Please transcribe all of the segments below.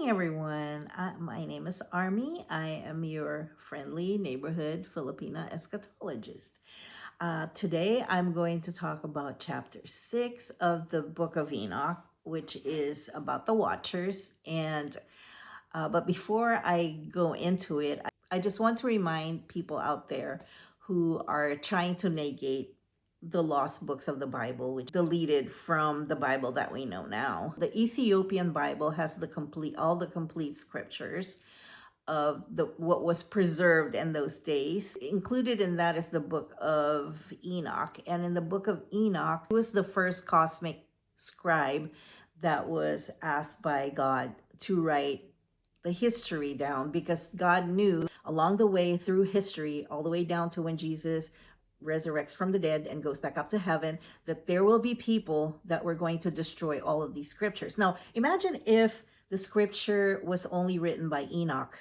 morning, everyone. My name is Army. I am your friendly neighborhood Filipina eschatologist. Today, I'm going to talk about chapter 6 of the Book of Enoch, which is about the Watchers. But before I go into it, I just want to remind people out there who are trying to negate the lost books of the Bible, which deleted from the Bible that we know now. The Ethiopian Bible has all the complete scriptures of what was preserved in those days. Included in that is the Book of Enoch. And in the Book of Enoch, he was the first cosmic scribe that was asked by God to write the history down, because God knew along the way through history, all the way down to when Jesus resurrects from the dead and goes back up to heaven, that there will be people that were going to destroy all of these scriptures. Now, imagine if the scripture was only written by Enoch,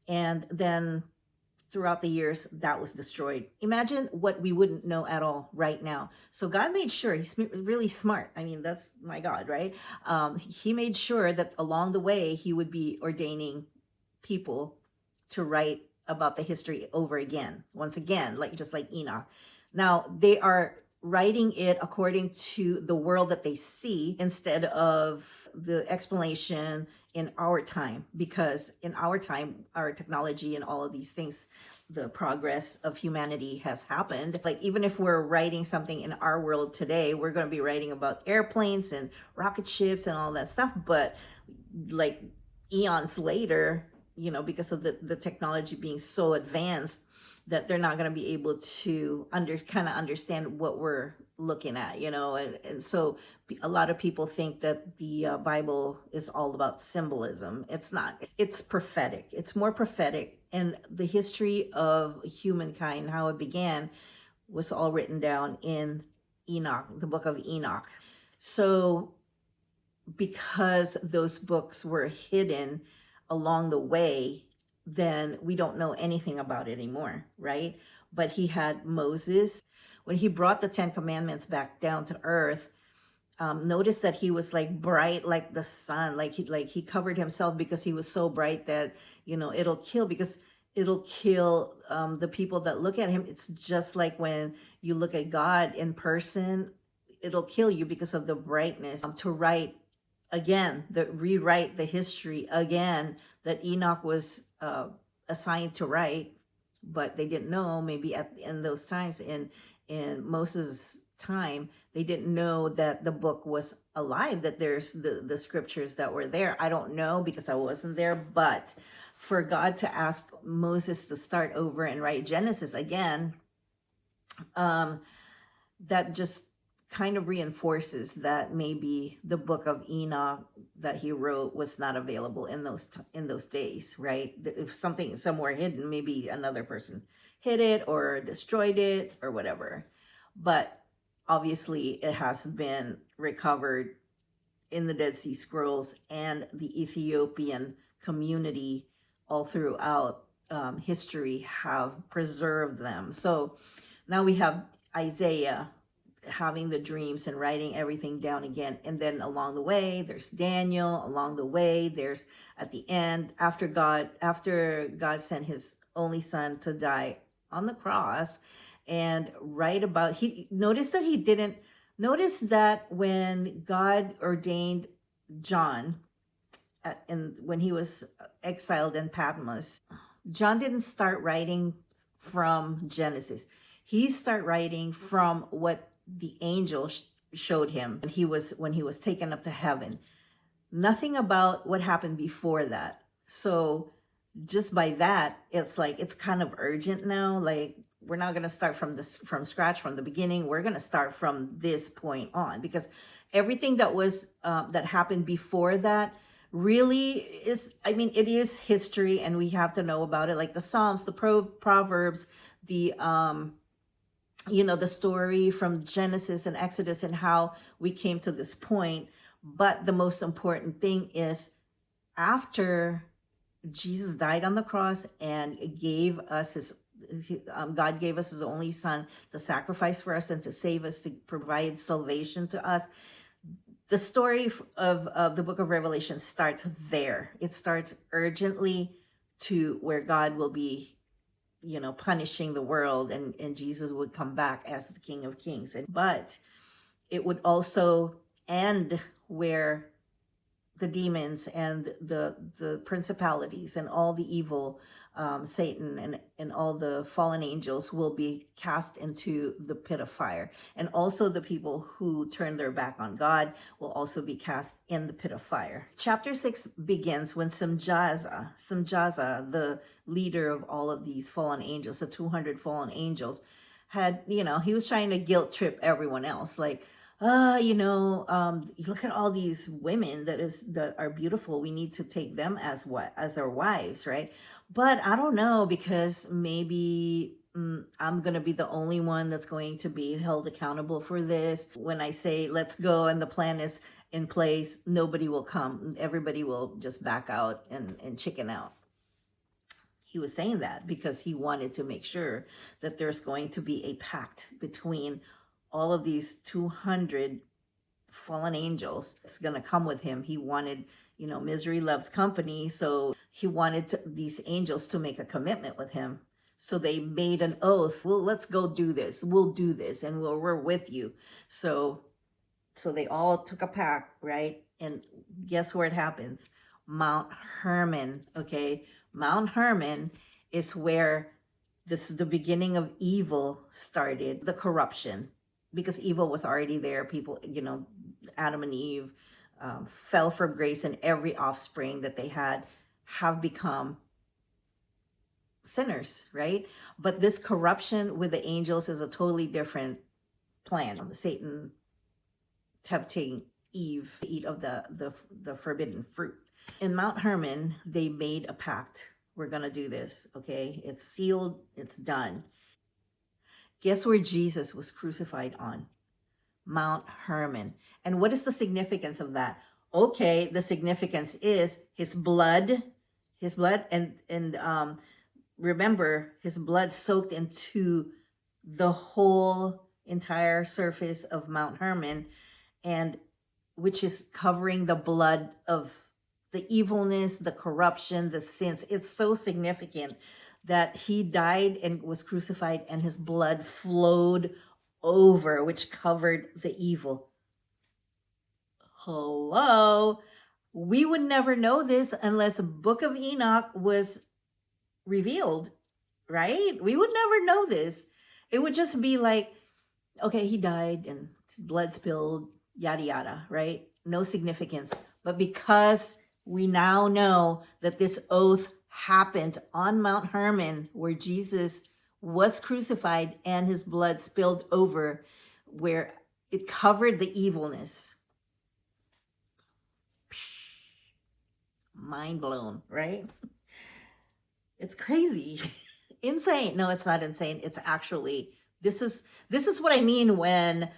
and then throughout the years that was destroyed. Imagine what we wouldn't know at all right now. So God made sure, he's really smart. I mean, that's my God, right? He made sure that along the way he would be ordaining people to write about the history over again, once again, just like Enoch. Now they are writing it according to the world that they see instead of the explanation in our time, because in our time, our technology and all of these things, the progress of humanity has happened. Like, even if we're writing something in our world today, we're going to be writing about airplanes and rocket ships and all that stuff. But like eons later, because of the technology being so advanced, that they're not going to be able to understand what we're looking at, and so a lot of people think that the Bible is all about symbolism. It's not. It's prophetic. It's more prophetic, and the history of humankind, how it began, was all written down in Enoch, the Book of Enoch. So because those books were hidden along the way, then we don't know anything about it anymore, right? But he had Moses. When he brought the 10 Commandments back down to earth, notice that he was like bright like the sun, like he covered himself because he was so bright that it'll kill the people that look at him. It's just like when you look at God in person, it'll kill you because of the brightness. To write again, rewrite the history again that Enoch was assigned to write, but they didn't know, maybe in those times, in Moses' time, they didn't know that the book was alive, that there's the scriptures that were there. I don't know, because I wasn't there, but for God to ask Moses to start over and write Genesis again, that just kind of reinforces that maybe the Book of Enoch that he wrote was not available in those days, right? If something somewhere hidden, maybe another person hid it or destroyed it or whatever. But obviously it has been recovered in the Dead Sea Scrolls, and the Ethiopian community all throughout history have preserved them. So now we have Isaiah having the dreams and writing everything down again. And then along the way, there's Daniel. Along the way, there's at the end, after God sent his only son to die on the cross and write about, notice that when God ordained John, when he was exiled in Patmos, John didn't start writing from Genesis. He started writing from what the angel showed him when he was taken up to heaven. Nothing about what happened before that. So just by that, it's like, it's kind of urgent now. Like, we're not going to start from scratch from the beginning. We're going to start from this point on, because everything that was that happened before that really is, it is history, and we have to know about it, like the Psalms, the Proverbs, the the story from Genesis and Exodus and how we came to this point. But the most important thing is, after Jesus died on the cross and gave us God gave us his only son to sacrifice for us and to save us, to provide salvation to us, The story of the book of Revelation starts there. It starts urgently to where God will be, punishing the world, and Jesus would come back as the King of Kings. But it would also end where the demons and the principalities and all the evil, Satan and all the fallen angels will be cast into the pit of fire. And also the people who turn their back on God will also be cast in the pit of fire. Chapter 6 begins when Semjaza, the leader of all of these fallen angels, the 200 fallen angels, had, he was trying to guilt trip everyone else. Like, look at all these women that are beautiful. We need to take them as our wives, right? But I don't know, because maybe I'm gonna be the only one that's going to be held accountable for this. When I say let's go and the plan is in place, nobody will come. Everybody will just back out and chicken out. He was saying that because he wanted to make sure that there's going to be a pact between all of these 200 fallen angels. It's going to come with him. He wanted, misery loves company. So he wanted these angels to make a commitment with him. So they made an oath. Well, let's go do this. We'll do this, and we're with you. So they all took a pact, right? And guess where it happens? Mount Hermon, okay? Mount Hermon is where the beginning of evil started, the corruption, because evil was already there. People, Adam and Eve fell from grace, and every offspring that they had have become sinners, right? But this corruption with the angels is a totally different plan. Satan tempting Eve to eat of the forbidden fruit. In Mount Hermon, they made a pact. We're going to do this, okay? It's sealed, it's done. Guess where Jesus was crucified on? Mount Hermon. And what is the significance of that? Okay, the significance is his blood, and remember, his blood soaked into the whole entire surface of Mount Hermon, and which is covering the blood of the evilness, the corruption, the sins. It's so significant that he died and was crucified, and his blood flowed over, which covered the evil. Hello? We would never know this unless the Book of Enoch was revealed, right? We would never know this. It would just be like, okay, he died and blood spilled, yada, yada, right? No significance. But because we now know that this oath happened on Mount Hermon, where Jesus was crucified and his blood spilled over, where it covered the evilness. Mind blown, right? It's crazy. Insane. No, it's not insane. It's actually, this is what I mean when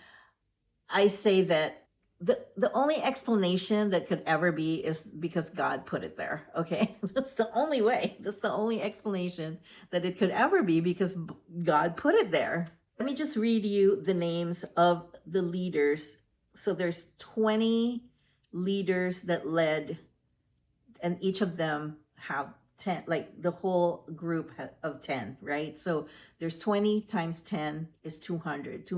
I say that the only explanation that could ever be is because God put it there. Okay. That's the only way. That's the only explanation that it could ever be, because God put it there. Let me just read you the names of the leaders. So there's 20 leaders that led, and each of them have 10, like the whole group of 10, right? So there's 20 times 10 is 200.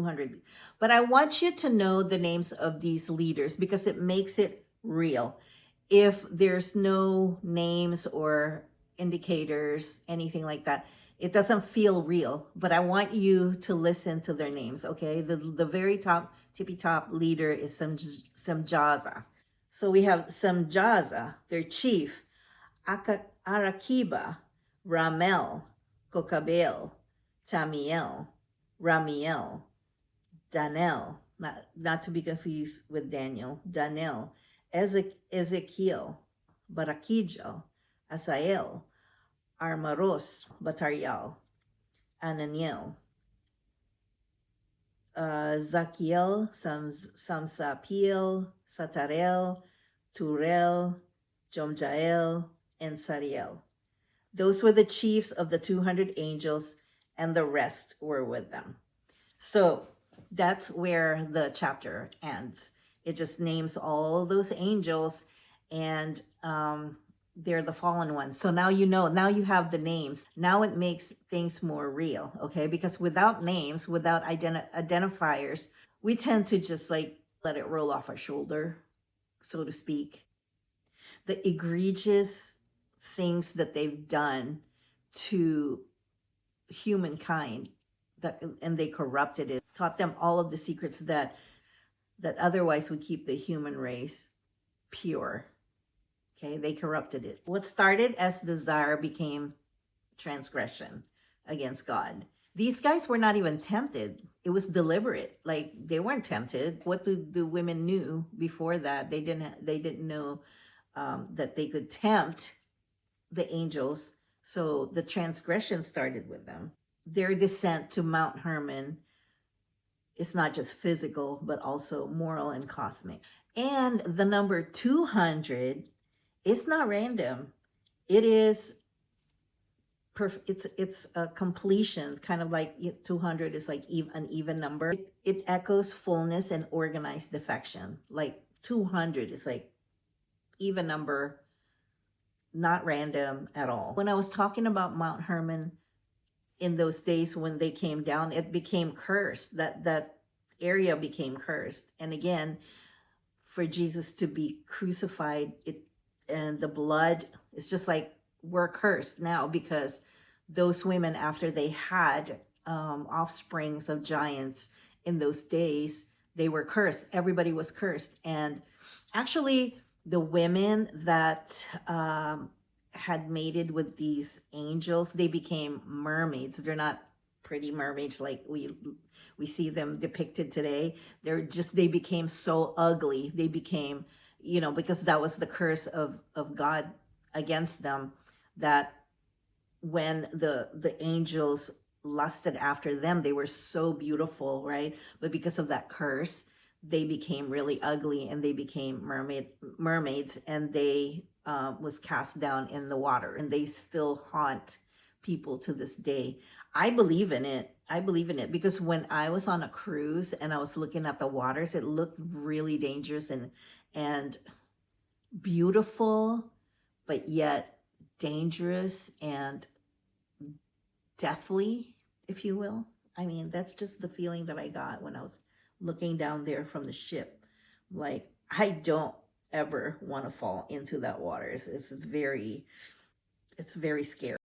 But I want you to know the names of these leaders because it makes it real. If there's no names or indicators, anything like that, it doesn't feel real. But I want you to listen to their names, okay? The very top, tippy top leader is Semjaza. So we have Semjaza, their chief, Arakiba, Ramel, Kokabel, Tamiel, Ramiel, Danel, not to be confused with Daniel, Danel, Ezekiel, Barakijel, Asael, Armaros, Batarial, Ananiel, Zakiel, Samsapiel, Satarel, Turel, Jomjael, and Sariel. Those were the chiefs of the 200 angels, and the rest were with them. So that's where the chapter ends. It just names all those angels, and they're the fallen ones. So now you know, now you have the names. Now it makes things more real, okay? Because without names, without identifiers, we tend to just like let it roll off our shoulder, so to speak. The egregious things that they've done to humankind, that, and they corrupted it, taught them all of the secrets that otherwise would keep the human race pure. Okay, they corrupted it. What started as desire became transgression against God. These guys were not even tempted. It was deliberate. Like, they weren't tempted. What the women knew before that, they didn't know that they could tempt the angels. So the transgression started with them. Their descent to Mount Hermon is not just physical, but also moral and cosmic. And the number 200 is not random. It is it's a completion, kind of like 200 is like an even number. It echoes fullness and organized defection. Like 200 is like even number, not random at all. When I was talking about Mount Hermon, in those days when they came down, it became cursed. That area became cursed. And again, for Jesus to be crucified, it and the blood, it's just like we're cursed now, because those women, after they had offsprings of giants in those days, they were cursed. Everybody was cursed. And actually, the women that had mated with these angels, they became mermaids. They're not pretty mermaids like we see them depicted today. They became so ugly. They became, because that was the curse of God against them, that when the angels lusted after them, they were so beautiful, right? But because of that curse, they became really ugly, and they became mermaids, and they was cast down in the water, and they still haunt people to this day. I believe in it. I believe in it because when I was on a cruise and I was looking at the waters, it looked really dangerous and beautiful, but yet dangerous and deathly, if you will. I mean, that's just the feeling that I got when I was looking down there from the ship. Like, I don't ever want to fall into that water. It's very scary.